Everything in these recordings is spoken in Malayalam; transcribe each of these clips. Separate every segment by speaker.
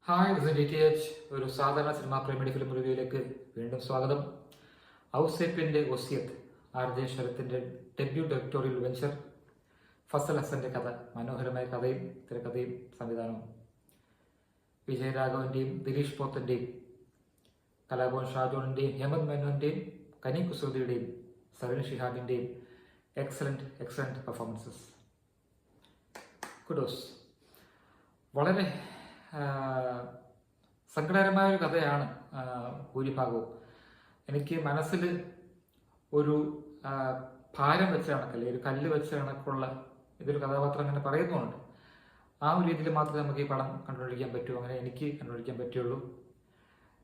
Speaker 1: Hi, this is DTH. ഒരു സാധാരണ സിനിമാ പ്രേമിയുടെ ഫിലിം റിവ്യൂയിലേക്ക് വീണ്ടും സ്വാഗതം. ഔസേപ്പിന്റെ ഒസിയത്ത്, RJ ശരത്തിന്റെ ഡെബ്യൂ ഡയറക്ടോറിയൽ വെഞ്ചർ. ഫസൽ ഹസന്റെ കഥ, മനോഹരമായ കഥയും തിരക്കഥയും സംവിധാനവും. വിജയരാഘവന്റെയും ദിലീഷ് പോത്തന്റെയും കലാഭവൻ ഷാജോണിന്റെയും ഹേമന്ത് മേനോന്റെയും കനി കുസൃതിയുടെയും സരിൻ ഷിഹാബിന്റെയും എക്സലന്റ് പെർഫോമൻസസ്. കുഡോസ്. വളരെ സങ്കടകരമായ ഒരു കഥയാണ് ഭൂരിഭാഗവും. എനിക്ക് മനസ്സിൽ ഒരു ഭാരം വെച്ച കണക്കല്ലേ, ഒരു കല്ല് വെച്ച കണക്കുള്ള ഇതൊരു കഥാപാത്രം അങ്ങനെ പറയുന്നുണ്ട്. ആ ഒരു രീതിയിൽ മാത്രമേ നമുക്ക് ഈ പടം കണ്ടുപിടിക്കാൻ പറ്റൂ, അങ്ങനെ എനിക്ക് കണ്ടുപിടിക്കാൻ പറ്റുള്ളൂ.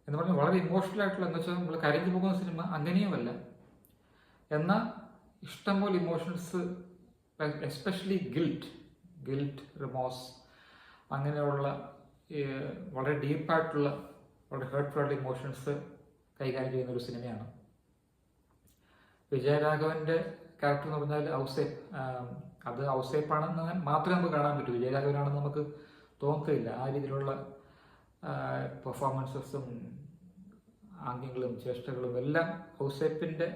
Speaker 1: എന്ന് പറഞ്ഞാൽ വളരെ ഇമോഷണൽ ആയിട്ടുള്ള, എന്ന് വെച്ചാൽ നമ്മൾ കരഞ്ഞു പോകുന്ന സിനിമ അങ്ങനെയുമല്ല. എന്നാൽ ഇഷ്ടംപോലെ ഇമോഷൻസ്, എസ്പെഷ്യലി ഗിൽറ്റ്, റിമോസ്, അങ്ങനെയുള്ള വളരെ ഡീപ്പായിട്ടുള്ള, വളരെ ഹേർട്ട്ഫുൾ ആയിട്ടുള്ള ഇമോഷൻസ് കൈകാര്യം ചെയ്യുന്ന ഒരു സിനിമയാണ്. വിജയരാഘവന്റെ ക്യാരക്ടർ എന്ന് പറഞ്ഞാൽ ഔസേപ്പ്, അത് ഔസേപ്പാണെന്ന് മാത്രമേ നമുക്ക് കാണാൻ പറ്റൂ. വിജയരാഘവനാണെന്ന് നമുക്ക് തോന്നുകയില്ല. ആ രീതിയിലുള്ള പെർഫോമൻസസും ആംഗ്യങ്ങളും ചേഷ്ടകളും എല്ലാം ഔസേപ്പിന്റെ,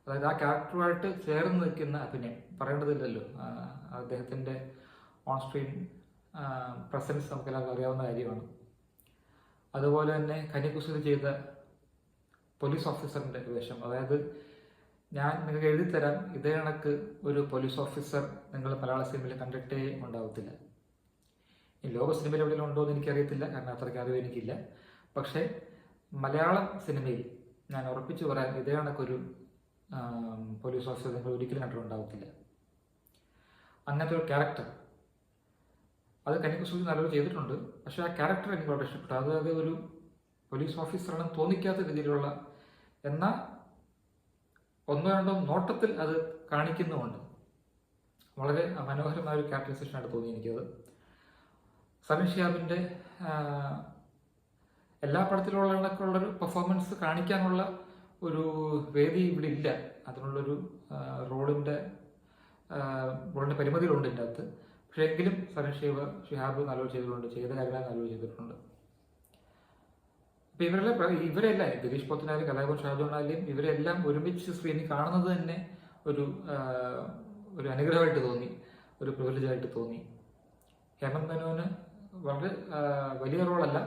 Speaker 1: അതായത് ആ ക്യാരക്ടറുമായിട്ട് ചേർന്ന് നിൽക്കുന്ന അഭിനയം പറയേണ്ടതില്ലല്ലോ. അദ്ദേഹത്തിന്റെ ഓൺ സ്ക്രീൻ പ്രസൻസ് നമുക്കെല്ലാവർക്കും അറിയാവുന്ന കാര്യമാണ്. അതുപോലെ തന്നെ കനികുസൃതി ചെയ്ത പോലീസ് ഓഫീസറിന്റെ വേഷം, അതായത് ഞാൻ നിങ്ങൾക്ക് എഴുതിത്തരാം, ഇതേ കണക്ക് ഒരു പോലീസ് ഓഫീസർ നിങ്ങൾ മലയാള സിനിമയിൽ കണ്ടിട്ടേ ഉണ്ടാവത്തില്ല. ഈ ലോക സിനിമയിൽ എവിടെയെങ്കിലും ഉണ്ടോ എന്ന് എനിക്കറിയത്തില്ല, കാരണം അത്രയ്ക്ക് അറിവ് എനിക്കില്ല. പക്ഷേ മലയാളം സിനിമയിൽ ഞാൻ ഉറപ്പിച്ചു പറയാൻ, ഇതേ കണക്കൊരു പോലീസ് ഓഫീസർ നിങ്ങൾ ഒരിക്കലും കണ്ടിട്ടുണ്ടാവത്തില്ല. അങ്ങനത്തെ ഒരു ക്യാരക്ടർ അത് കനികുസൃതി നല്ലപോലെ ചെയ്തിട്ടുണ്ട്. പക്ഷെ ആ ക്യാരക്ടർ എനിക്ക് വളരെ ഇഷ്ടപ്പെട്ടു. അതായത് ഒരു പോലീസ് ഓഫീസറാണെന്ന് തോന്നിക്കാത്ത രീതിയിലുള്ള, എന്നാൽ ഒന്നോ രണ്ടോ നോട്ടത്തിൽ അത് കാണിക്കുന്നുമുണ്ട്. വളരെ മനോഹരമായ ഒരു ക്യാരക്ടറൈസേഷനായിട്ട് തോന്നി എനിക്കത്. സരിൻ ഷിഹാബിന്റെ എല്ലാ പടത്തിലുള്ളൊരു പെർഫോമൻസ് കാണിക്കാനുള്ള ഒരു വേദി ഇവിടെ ഇല്ല. അതിനുള്ളൊരു റോളിന്റെ പരിമിതികളുണ്ട് ഇതിൻ്റെ അകത്ത്. പക്ഷേ എങ്കിലും സരിൻ ഷിഹാബ് നല്ലപോലെ ചെയ്തിട്ടുണ്ട്, ചെയ്ത കാര്യങ്ങൾ നല്ലപോലെ ചെയ്തിട്ടുണ്ട്. അപ്പൊ ഇവരെല്ലാം ദിലീഷ് പോത്തനായാലും കലാഭവൻ ഷാജോണായാലും ഇവരെല്ലാം ഒരുമിച്ച് സ്ക്രീനിൽ കാണുന്നത് തന്നെ ഒരു അനുഗ്രഹമായിട്ട് തോന്നി, ഒരു പ്രിവിലേജായിട്ട് തോന്നി. ഹേമന്ത് മേനോന് വളരെ വലിയ റോളല്ല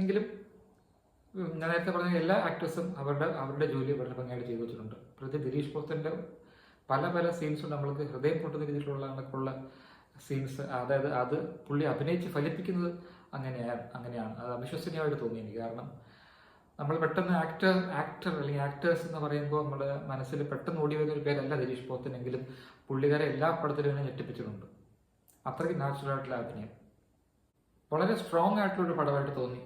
Speaker 1: എങ്കിലും ഞാൻ നേരത്തെ പറഞ്ഞ എല്ലാ ആക്ടേഴ്സും അവരുടെ ജോലി വളരെ ഭംഗിയായിട്ട് ചെയ്തു വെച്ചിട്ടുണ്ട്. പ്രത്യേകിച്ച് ദിലീഷ് പോത്തന്റെ പല സീൻസും നമ്മൾക്ക് ഹൃദയം പൊട്ടുന്ന രീതിയിലുള്ള സീൻസ്, അതായത് അത് പുള്ളി അഭിനയിച്ച് ഫലിപ്പിക്കുന്നത് അങ്ങനെയാണ്. അത് അവിശ്വസനീയമായിട്ട് തോന്നി എനിക്ക്. കാരണം നമ്മൾ പെട്ടെന്ന് ആക്ടർ അല്ലെങ്കിൽ ആക്ടേഴ്സ് എന്ന് പറയുമ്പോൾ നമ്മുടെ മനസ്സിൽ പെട്ടെന്ന് ഓടി വരുന്ന ഒരു പേരല്ല ദിലീഷ് പോത്തനെങ്കിലും പുള്ളിക്കാരെ എല്ലാ പടത്തിലും തന്നെ ഞെട്ടിപ്പിച്ചിട്ടുണ്ട്. അത്രയ്ക്ക് നാച്ചുറൽ ആയിട്ടുള്ള അഭിനയം, വളരെ സ്ട്രോങ് ആയിട്ടുള്ളൊരു പടമായിട്ട് തോന്നി,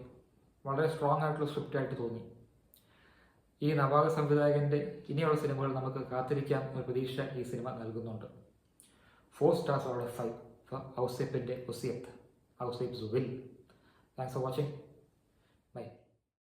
Speaker 1: വളരെ സ്ട്രോങ് ആയിട്ടുള്ള സ്ക്രിപ്റ്റായിട്ട് തോന്നി. ഈ നവാഗ സംവിധായകന്റെ ഇനിയുള്ള സിനിമകൾ നമുക്ക് കാത്തിരിക്കാം എന്ന പ്രതീക്ഷ ഈ സിനിമ നൽകുന്നുണ്ട്. 4 stars out of 5 for ഔസേപ്പിന്റെ ഒസിയത്ത്, Ouseph സുവിൽ. Thanks for watching.